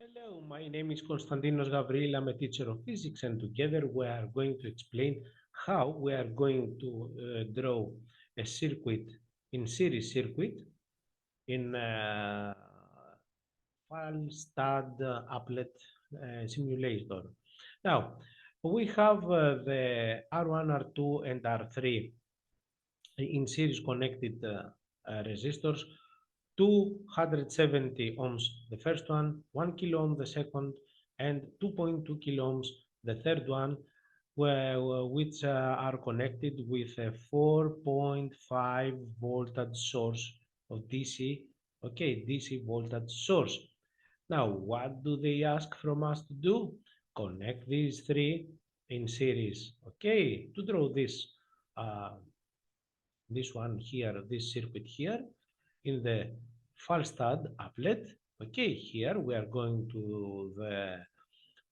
Hello, my name is Konstantinos Gavril. I'm a teacher of physics, and together we are going to explain how we are going to draw a circuit in series circuit in Falstad applet simulator. Now, we have the R1, R2, and R3 in series connected resistors, 270 ohms the first one, 1 kilo ohm the second, and 2.2 kilo ohms the third one, which are connected with a 4.5 voltage source of DC, okay, DC voltage source. Now, what do they ask from us to do? Connect these three in series, okay, to draw this one here, this circuit here in the Falstad applet. Okay, here we are going to the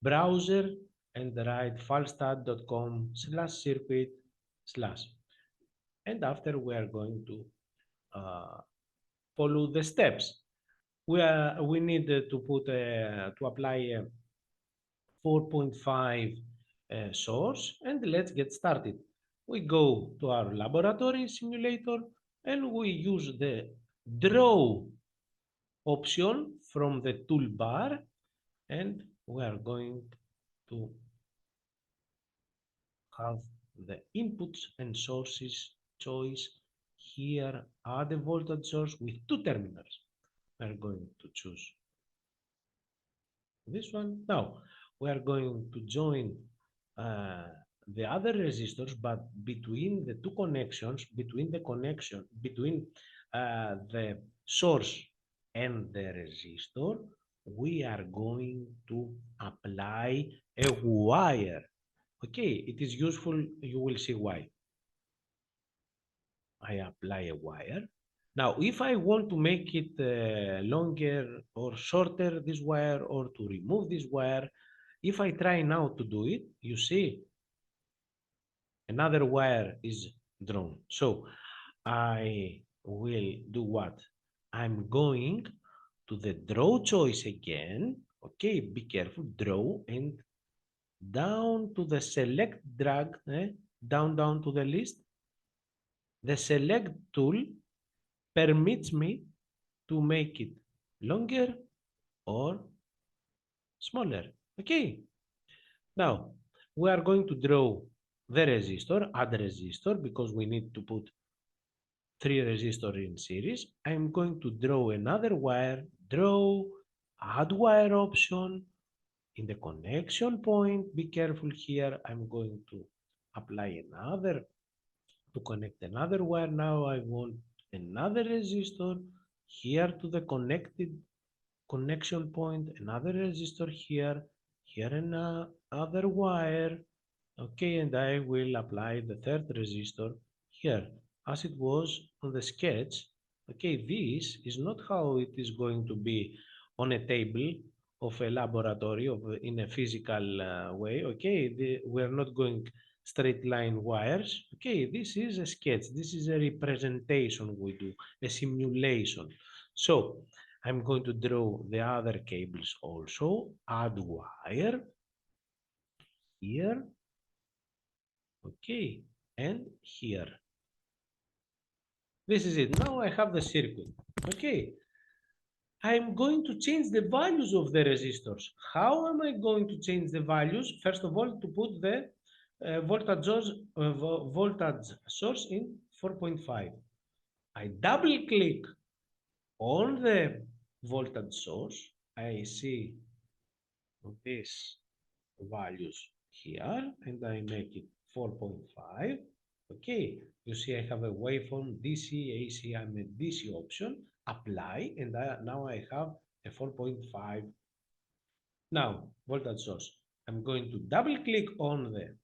browser and write falstad.com/circuit slash. And after we are going to follow the steps. We need to apply a 4.5 source, and let's get started. We go to our laboratory simulator and we use the draw option from the toolbar, and we are going to have the inputs and sources choice. Here are the voltage source with two terminals. We are going to choose this one. Now we are going to join uh, the other resistors, but between the two connections, between the source and the resistor, we are going to apply a wire. Okay, it is useful. You will see why. I apply a wire. Now, if I want to make it longer or shorter, this wire, or to remove this wire, if I try now to do it, you see another wire is drawn. So I will do what? I'm going to the draw choice again. Okay, be careful, draw, and down to the select drag, down to the list. The select tool permits me to make it longer or smaller. Okay, now we are going to draw the resistor, add resistor, because we need to put three resistors in series. I'm going to draw another wire, draw, add wire option in the connection point. Be careful here. I'm going to apply another to connect another wire. Now I want another resistor here to the connected connection point, another resistor here, here another wire. Okay, and I will apply the third resistor here as it was on the sketch. Okay, this is not how it is going to be on a table of a laboratory in a physical way. Okay, we are not going straight line wires. Okay, this is a sketch. This is a representation we do, a simulation. So I'm going to draw the other cables also, add wire here, okay, and here. This is it. Now I have the circuit. Okay, I'm going to change the values of the resistors. How am I going to change the values? First of all, to put the voltage source in 4.5. I double click on the voltage source. I see these values here and I make it 4.5. Okay, you see I have a waveform DC, AC, I'm a DC option, apply, and now I have a 4.5. Now, voltage source. I'm going to double click on the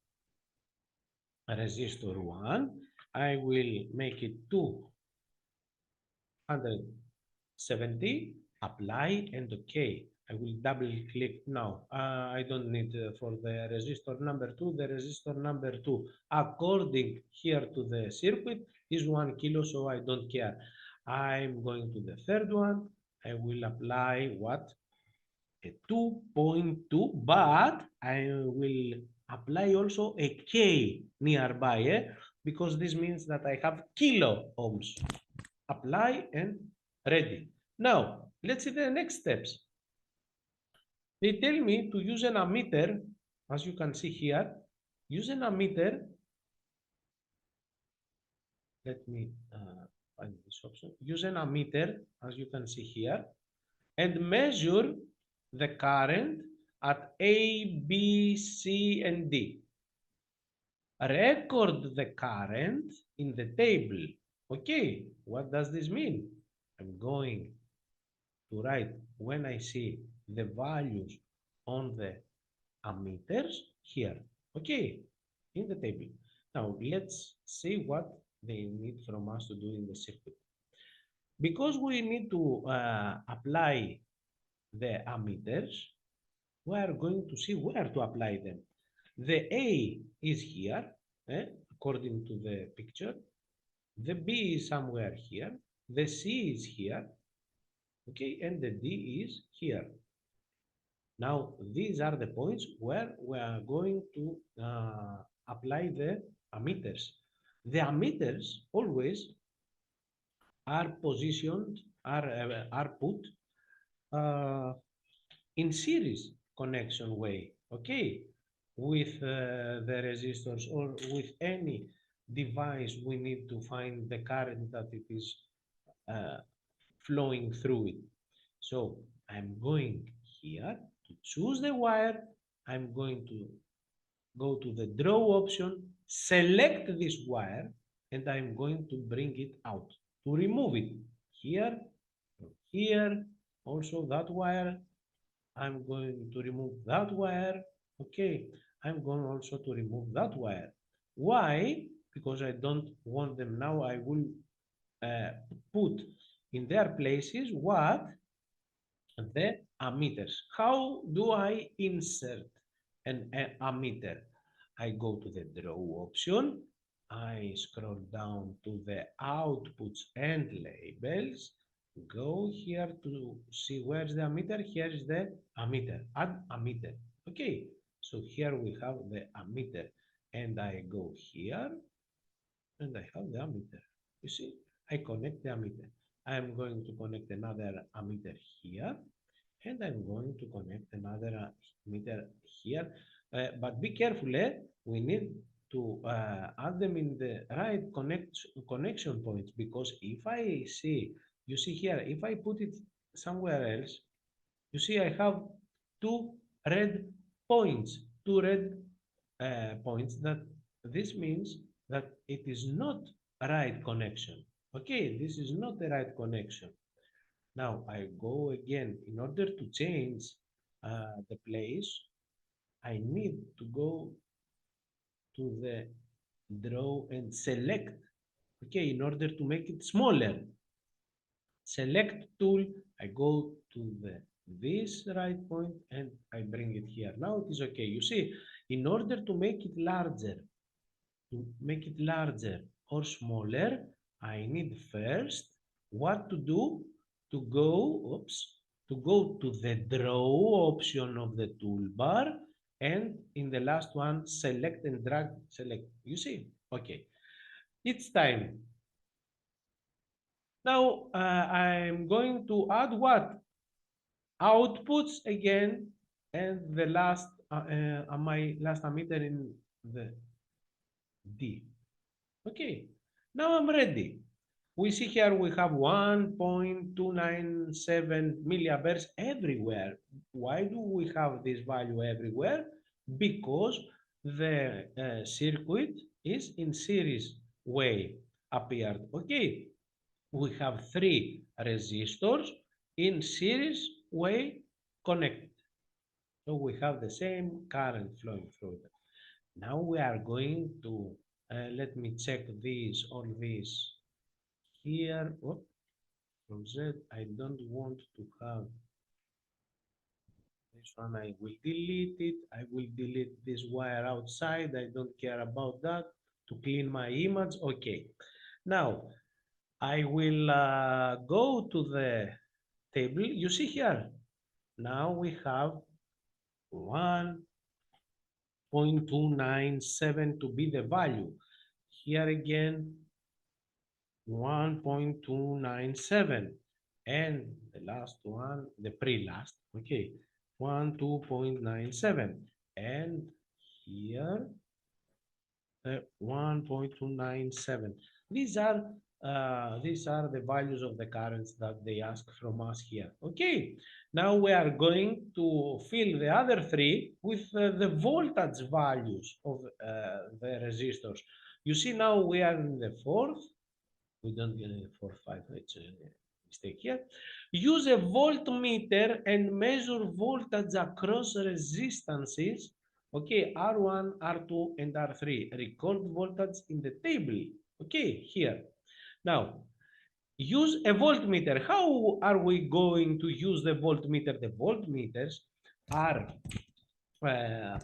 resistor 1. I will make it 270, apply, and OK. I will double click now. I don't need for the resistor number 2. The resistor number 2, according here to the circuit, is 1 kilo, so I don't care. I'm going to the third one. I will apply what? a 2.2, but I will apply also a K nearby, because this means that I have kilo ohms. Apply and ready. Now, let's see the next steps. They tell me to use an ammeter, as you can see here. Use an ammeter. Let me find this option. Use an ammeter, as you can see here, and measure the current at A, B, C, and D. Record the current in the table. Okay, what does this mean? I'm going to write when I see the values on the ammeters here. Okay, in the table. Now let's see what they need from us to do in the circuit. Because we need to apply the ammeters, we are going to see where to apply them. The A is here, according to the picture. The B is somewhere here. The C is here. Okay, and the D is here. Now, these are the points where we are going to apply the ammeters. The ammeters always are positioned, are put uh, in series connection way, okay, with the resistors or with any device we need to find the current that it is uh, flowing through it. So I'm going here to choose the wire. I'm going to go to the draw option, select this wire, and I'm going to bring it out to remove it. Here, here, also that wire. I'm going to remove that wire. Okay, I'm going also to remove that wire. Why? Because I don't want them now. I will uh, put in their places what? The ammeters. How do I insert an ammeter? I go to the draw option. I scroll down to the outputs and labels. Go here to see where's the ammeter. Here is the ammeter. Add ammeter. Okay. So here we have the ammeter. And I go here and I have the ammeter. You see, I connect the ammeter. I'm going to connect another ammeter here, and I'm going to connect another meter here. But be careful, we need to add them in the right connection points, because if I see, you see here, if I put it somewhere else, you see I have two red points, two red points, that this means that it is not a right connection. Okay, this is not the right connection. Now I go again. In order to change the place, I need to go to the draw and select. Okay, in order to make it smaller, select tool, I go to the this right point and I bring it here. Now it is okay. You see, in order to make it larger, or smaller, I need first what to do, to go, oops, to go to the draw option of the toolbar, and in the last one, select and drag, select. You see? Okay. It's time. Now I'm going to add what? Outputs again, and the last, my last ammeter in the D. Okay, now I'm ready. We see here we have 1.297 milliamperes everywhere. Why do we have this value everywhere? Because the circuit is in series way appeared. Okay, we have three resistors in series way connected. So we have the same current flowing through them. Now we are going to, let me check this, all this here. Oh, from Z, I don't want to have this one. I will delete it. I will delete this wire outside. I don't care about that. To clean my image. Okay. Now, I will go to the table. You see here, Now we have 1.297 to be the value. Here again, 1.297. And the last one, the pre-last, okay, 2.97. And here, 1.297. These are the values of the currents that they ask from us here. Okay, now we are going to fill the other three with the voltage values of the resistors. You see, now we are in the fourth. We don't get a 4, 5. It's a mistake here. Use a voltmeter and measure voltage across resistances. Okay, R1, R2, and R3. Record voltage in the table. Okay, here. Now, use a voltmeter. How are we going to use the voltmeter? The voltmeters are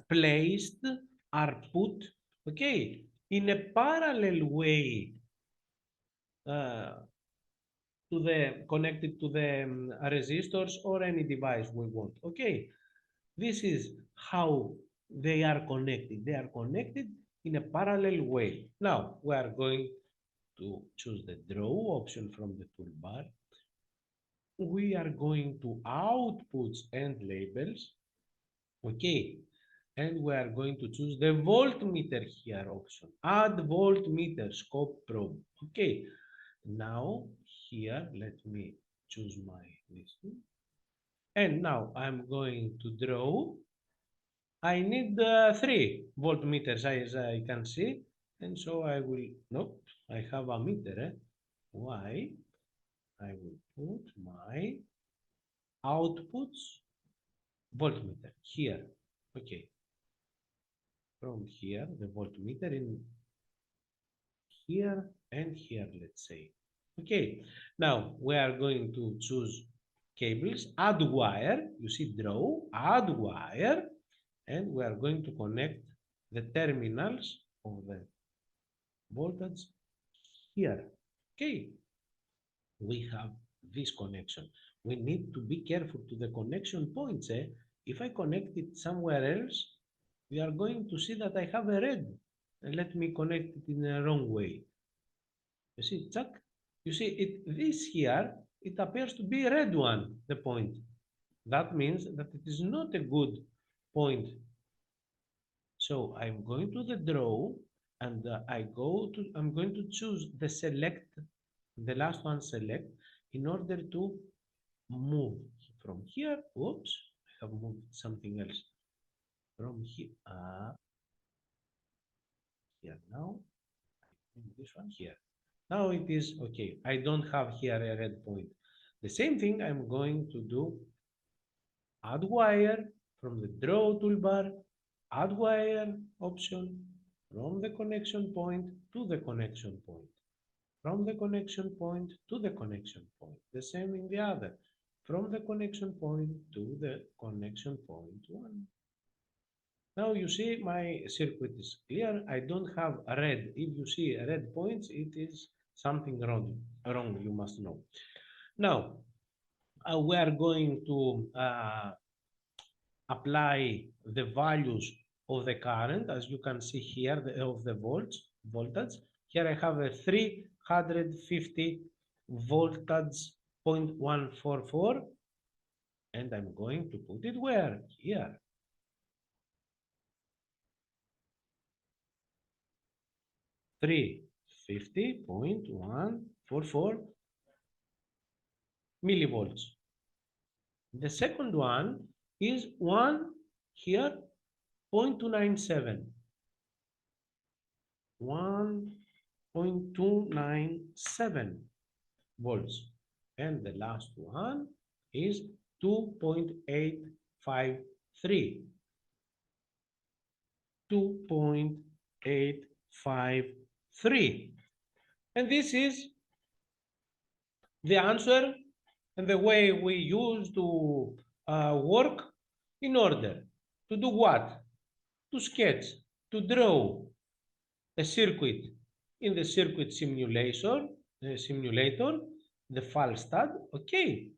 placed, are put, okay, in a parallel way uh, to the connected to the resistors or any device we want. Okay, this is how they are connected. They are connected in a parallel way. Now we are going to choose the draw option from the toolbar. We are going to outputs and labels. Okay, and we are going to choose the voltmeter here option. Add voltmeter scope probe. Okay, now here let me choose my listing, and now I'm going to draw. I need 3 voltmeters as I can see, and so I will, nope, I have a meter. Why? I will put my outputs voltmeter here. Okay, from here the voltmeter in here and here, let's say. Okay, now we are going to choose cables, add wire, you see draw, add wire, and we are going to connect the terminals of the voltage here. Okay, we have this connection. We need to be careful to the connection points. If I connect it somewhere else, we are going to see that I have a red. And let me connect it in the wrong way. You see, check. You see, this here, it appears to be a red one, the point. That means that it is not a good point. So I'm going to the draw and I'm going to choose the select, the last one select, in order to move from here. Oops, I have moved something else. From here, here now, this one here. Now it is okay. I don't have here a red point. The same thing I'm going to do, add wire from the draw toolbar, add wire option from the connection point to the connection point, from the connection point to the connection point. The same in the other, from the connection point to the connection point one. Now you see my circuit is clear. I don't have a red. If you see red points, it is something wrong, you must know. Now, we are going to apply the values of the current, as you can see here, of the voltage. Here I have a 350 voltage 0.144, and I'm going to put it where? Here. 350.144 millivolts. The second one is 1 here 0.297. 1.297 volts. And the last one is 2.853. 2.853. And this is the answer and the way we use to work in order to do what? To sketch, to draw a circuit in the circuit simulator, the Falstad, okay?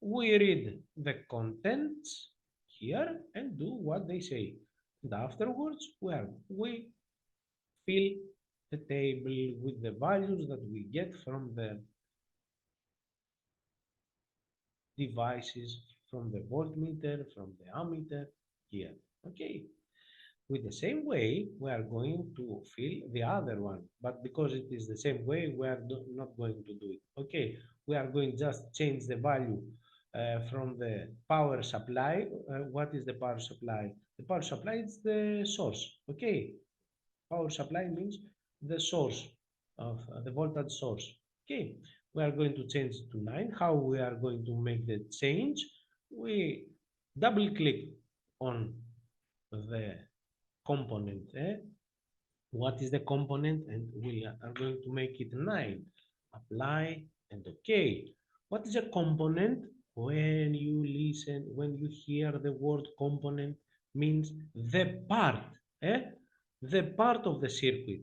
We read the contents here and do what they say. And afterwards, we fill the table with the values that we get from the devices, from the voltmeter, from the ammeter here. Okay. With the same way, we are going to fill the other one, but because it is the same way, we are not going to do it. Okay, we are going just change the value from the power supply. What is the power supply? The power supply is the source. Okay, power supply means the source of the voltage source. Okay, we are going to change it to 9. How we are going to make the change? We double click on the component. What is the component? And we are going to make it 9. Apply and OK. What is a component? When you listen, when you hear the word component, means the part, the part of the circuit.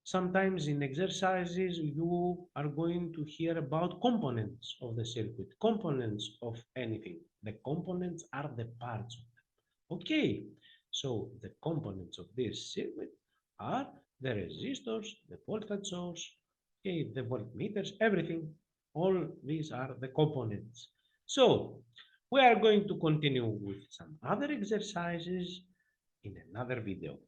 Sometimes in exercises, you are going to hear about components of the circuit, components of anything. The components are the parts of them. Okay, so the components of this circuit are the resistors, the voltage source, okay, the voltmeters, everything. All these are the components. So we are going to continue with some other exercises in another video.